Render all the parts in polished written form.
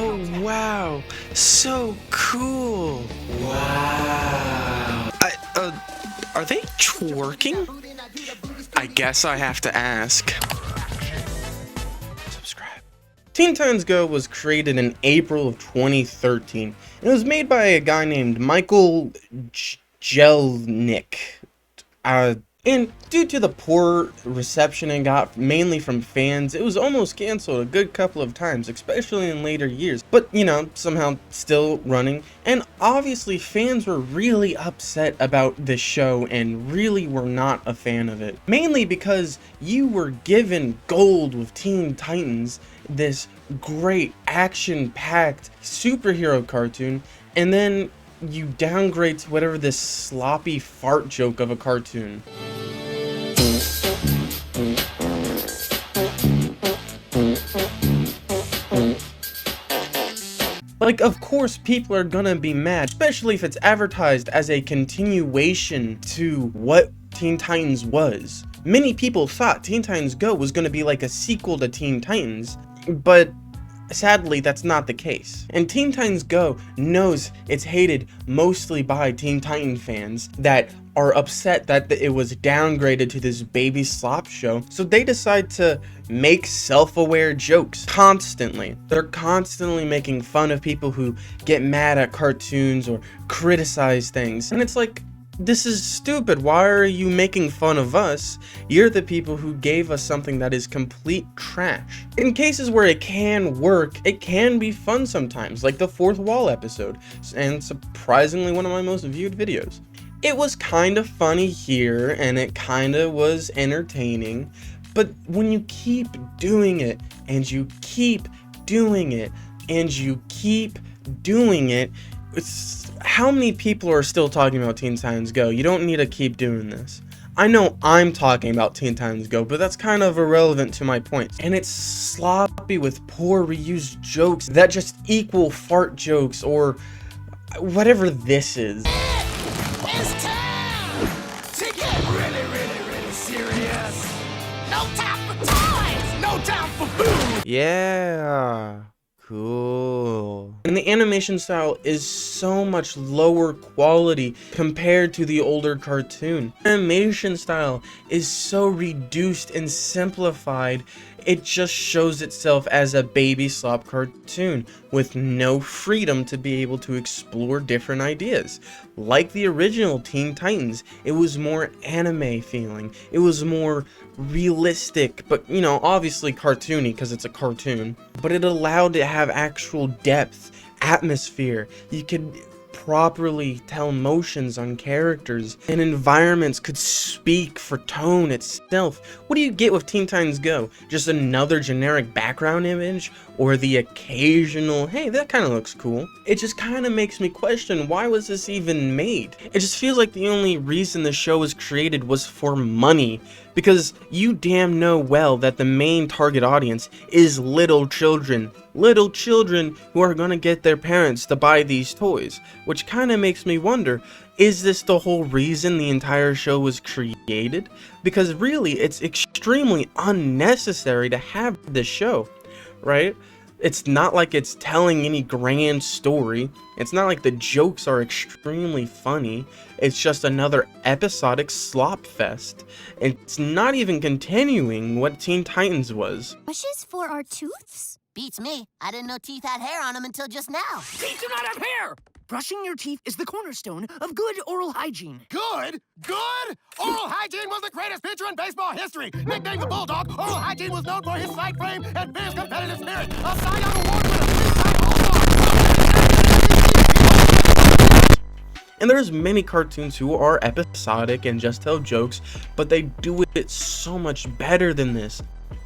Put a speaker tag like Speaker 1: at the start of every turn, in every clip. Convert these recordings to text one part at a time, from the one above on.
Speaker 1: Oh wow, so cool. Wow. Are they twerking? I guess I have to ask. Subscribe. Teen Titans Go was created in April of 2013. It was made by a guy named Michael Jelnick. And due to the poor reception it got mainly from fans, it was almost canceled a good couple of times, especially in later years. But, you know, somehow still running. And obviously fans were really upset about this show and really were not a fan of it. Mainly because you were given gold with Teen Titans, this great action-packed superhero cartoon, and then you downgrade to whatever this sloppy fart joke of a cartoon. Like, of course people are gonna be mad, especially if it's advertised as a continuation to what Teen Titans was. Many people thought Teen Titans Go was gonna be like a sequel to Teen Titans, but sadly, that's not the case. And Teen Titans Go knows it's hated mostly by Teen Titan fans that are upset that it was downgraded to this baby slop show. So they decide to make self-aware jokes constantly. They're constantly making fun of people who get mad at cartoons or criticize things. And it's like, this is stupid. Why are you making fun of us? You're the people who gave us something that is complete trash. In cases where it can work, it can be fun sometimes, like the Fourth Wall episode, and surprisingly one of my most viewed videos. It was kind of funny here, and it kind of was entertaining, but when you keep doing it, and you keep doing it, and you keep doing it, how many people are still talking about Teen Titans Go? You don't need to keep doing this. I know I'm talking about Teen Titans Go, but that's kind of irrelevant to my point. And it's sloppy with poor reused jokes that just equal fart jokes or whatever this is.
Speaker 2: It's time to get really serious. No time for toys, no time for food.
Speaker 1: Yeah. Cool. And the animation style is so much lower quality compared to the older cartoon. The animation style is so reduced and simplified, it just shows itself as a baby slop cartoon with no freedom to be able to explore different ideas. Like the original Teen Titans, it was more anime feeling. It was more realistic, but you know, obviously cartoony because it's a cartoon. But it allowed to have actual depth, atmosphere. You could properly tell emotions on characters, and environments could speak for tone itself. What do you get with Teen Titans Go? Just another generic background image, or the occasional, hey, that kind of looks cool? It just kind of makes me question, why was this even made? It just feels like the only reason the show was created was for money, because you damn know well that the main target audience is little children. Little children who are gonna get their parents to buy these toys, which kind of makes me wonder, is this the whole reason the entire show was created? Because really, it's extremely unnecessary to have this show, right? It's not like it's telling any grand story. It's not like the jokes are extremely funny. It's just another episodic slop fest. It's not even continuing what Teen Titans was.
Speaker 3: Brushes for our tooths?
Speaker 2: Beats me. I didn't know teeth had hair on them until just now.
Speaker 4: Teeth do not have hair! Brushing your teeth is the cornerstone of good oral hygiene.
Speaker 5: Good? Good? Oral Hygiene was the greatest pitcher in baseball history. Nicknamed the Bulldog, Oral Hygiene was known for his slight frame and fierce competitive spirit. A Cy Young Award winner, three-time All-Star.
Speaker 1: And there's many cartoons who are episodic and just tell jokes, but they do it so much better than this.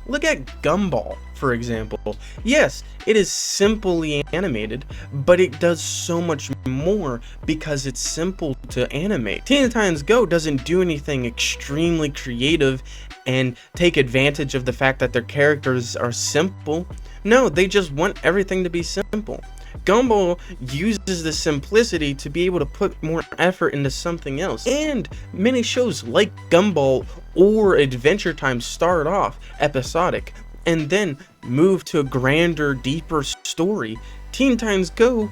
Speaker 1: Look at Gumball, for example. Yes, it is simply animated, but it does so much more because it's simple to animate. Teen Titans Go doesn't do anything extremely creative and take advantage of the fact that their characters are simple. No, they just want everything to be simple. Gumball uses the simplicity to be able to put more effort into something else. And many shows like Gumball or Adventure Time start off episodic and then move to a grander, deeper story. Teen Titans Go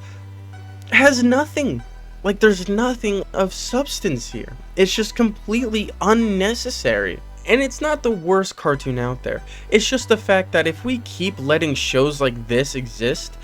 Speaker 1: has nothing. Like, there's nothing of substance here. It's just completely unnecessary. And it's not the worst cartoon out there. It's just the fact that if we keep letting shows like this exist,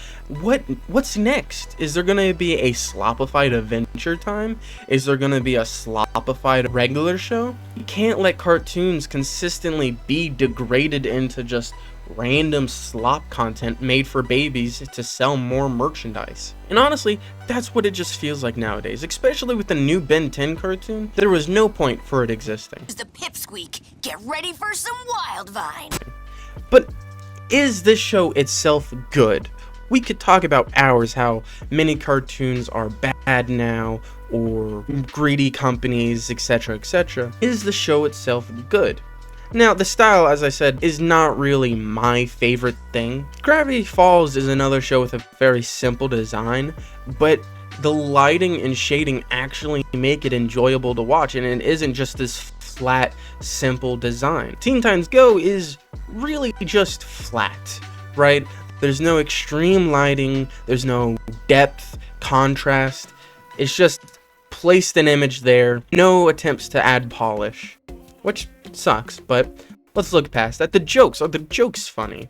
Speaker 1: what's next? Is there gonna be a slopified Adventure Time? Is there gonna be a slopified regular show? You can't let cartoons consistently be degraded into just random slop content made for babies to sell more merchandise. And honestly, that's what it just feels like nowadays, especially with the new Ben 10 cartoon. There was no point for it existing.
Speaker 6: The pipsqueak. Get ready for some Wildvine.
Speaker 1: But is this show itself good? We could talk about hours how many cartoons are bad now, or greedy companies, etc, etc. Is the show itself good? Now, the style, as I said, is not really my favorite thing. Gravity Falls is another show with a very simple design, but the lighting and shading actually make it enjoyable to watch, and it isn't just this flat, simple design. Teen Titans Go is really just flat, right? There's no extreme lighting, there's no depth, contrast. It's just placed an image there, no attempts to add polish, which sucks, but let's look past that. Are the jokes funny?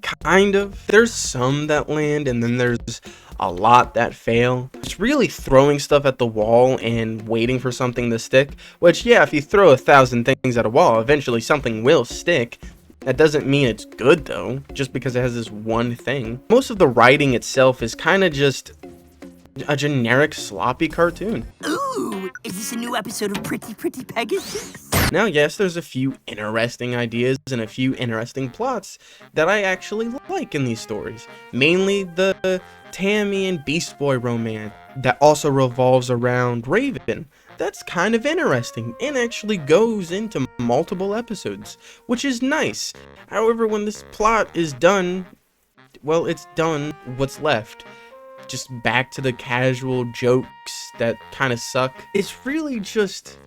Speaker 1: Kind of. There's some that land, and then there's a lot that fail. It's really throwing stuff at the wall and waiting for something to stick, which, yeah, if you throw 1,000 things at a wall, eventually something will stick. That doesn't mean it's good, though, just because it has this one thing. Most of the writing itself is kind of just a generic sloppy cartoon.
Speaker 4: Ooh, is this a new episode of Pretty Pegasus?
Speaker 1: Now, yes, there's a few interesting ideas and a few interesting plots that I actually like in these stories. Mainly the Tammy and Beast Boy romance that also revolves around Raven. That's kind of interesting and actually goes into multiple episodes, which is nice. However, when this plot is done, well, it's done. What's left? Just back to the casual jokes that kind of suck. It's really just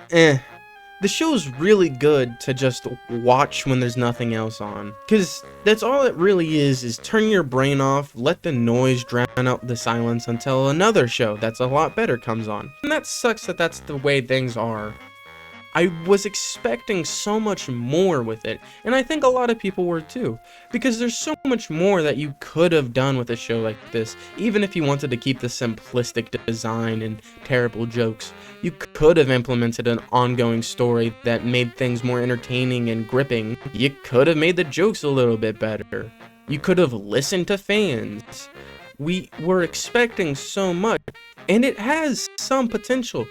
Speaker 1: the show's really good to just watch when there's nothing else on, because that's all it really is turn your brain off, let the noise drown out the silence until another show that's a lot better comes on. And that sucks that that's the way things are. I was expecting so much more with it, and I think a lot of people were too, because there's so much more that you could have done with a show like this. Even if you wanted to keep the simplistic design and terrible jokes, you could have implemented an ongoing story that made things more entertaining and gripping. You could have made the jokes a little bit better. You could have listened to fans. We were expecting so much, and it has some potential.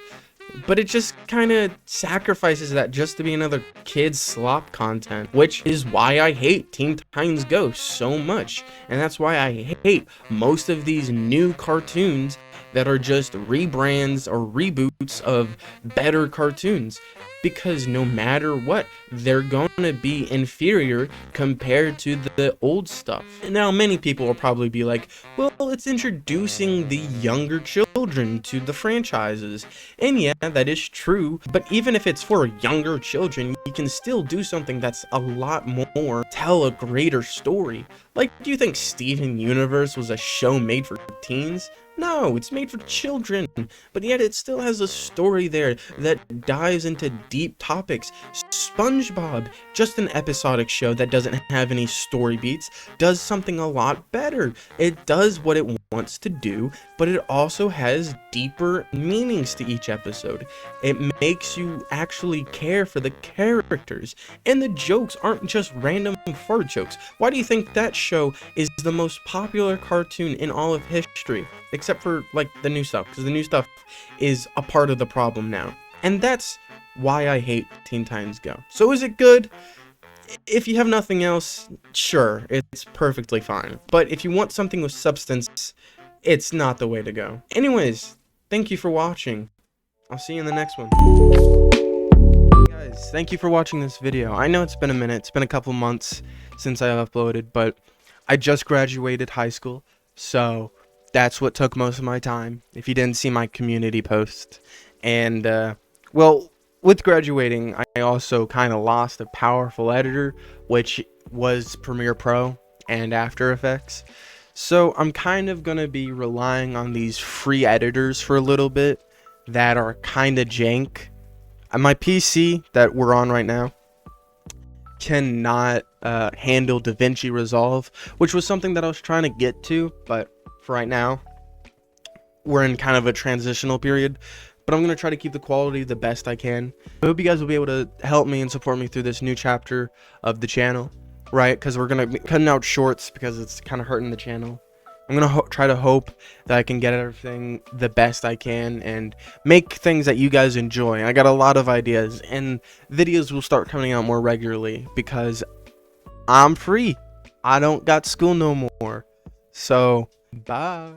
Speaker 1: But it just kind of sacrifices that just to be another kids slop content, which is why I hate Teen Titans Go so much. And that's why I hate most of these new cartoons that are just rebrands or reboots of better cartoons. Because no matter what, they're going to be inferior compared to the old stuff. And now many people will probably be like, well, it's introducing the younger children to the franchises. And yeah, that is true. But even if it's for younger children, you can still do something that's a lot more, tell a greater story. Like, do you think Steven Universe was a show made for teens? No, it's made for children, but yet it still has a story there that dives into deep topics. SpongeBob, just an episodic show that doesn't have any story beats, does something a lot better. It does what it wants to do, but it also has deeper meanings to each episode. It makes you actually care for the characters, and the jokes aren't just random fart jokes. Why do you think that show is the most popular cartoon in all of history? Except for, like, the new stuff, because the new stuff is a part of the problem now. And that's why I hate Teen Titans Go. So is it good? If you have nothing else, sure, it's perfectly fine. But if you want something with substance, it's not the way to go. Anyways, thank you for watching. I'll see you in the next one. Hey guys, thank you for watching this video. I know it's been a minute, it's been a couple months since I uploaded, but I just graduated high school, so that's what took most of my time, if you didn't see my community post. And, well, with graduating, I also kind of lost a powerful editor, which was Premiere Pro. and After Effects. So I'm kind of going to be relying on these free editors for a little bit that are kind of jank. My PC that we're on right now cannot handle DaVinci Resolve, which was something that I was trying to get to, but for right now, we're in kind of a transitional period. But I'm going to try to keep the quality the best I can. I hope you guys will be able to help me and support me through this new chapter of the channel, right? Because we're going to be cutting out shorts because it's kind of hurting the channel. I'm going to try to hope that I can get everything the best I can and make things that you guys enjoy. I got a lot of ideas, and videos will start coming out more regularly because I'm free. I don't got school no more. So, bye.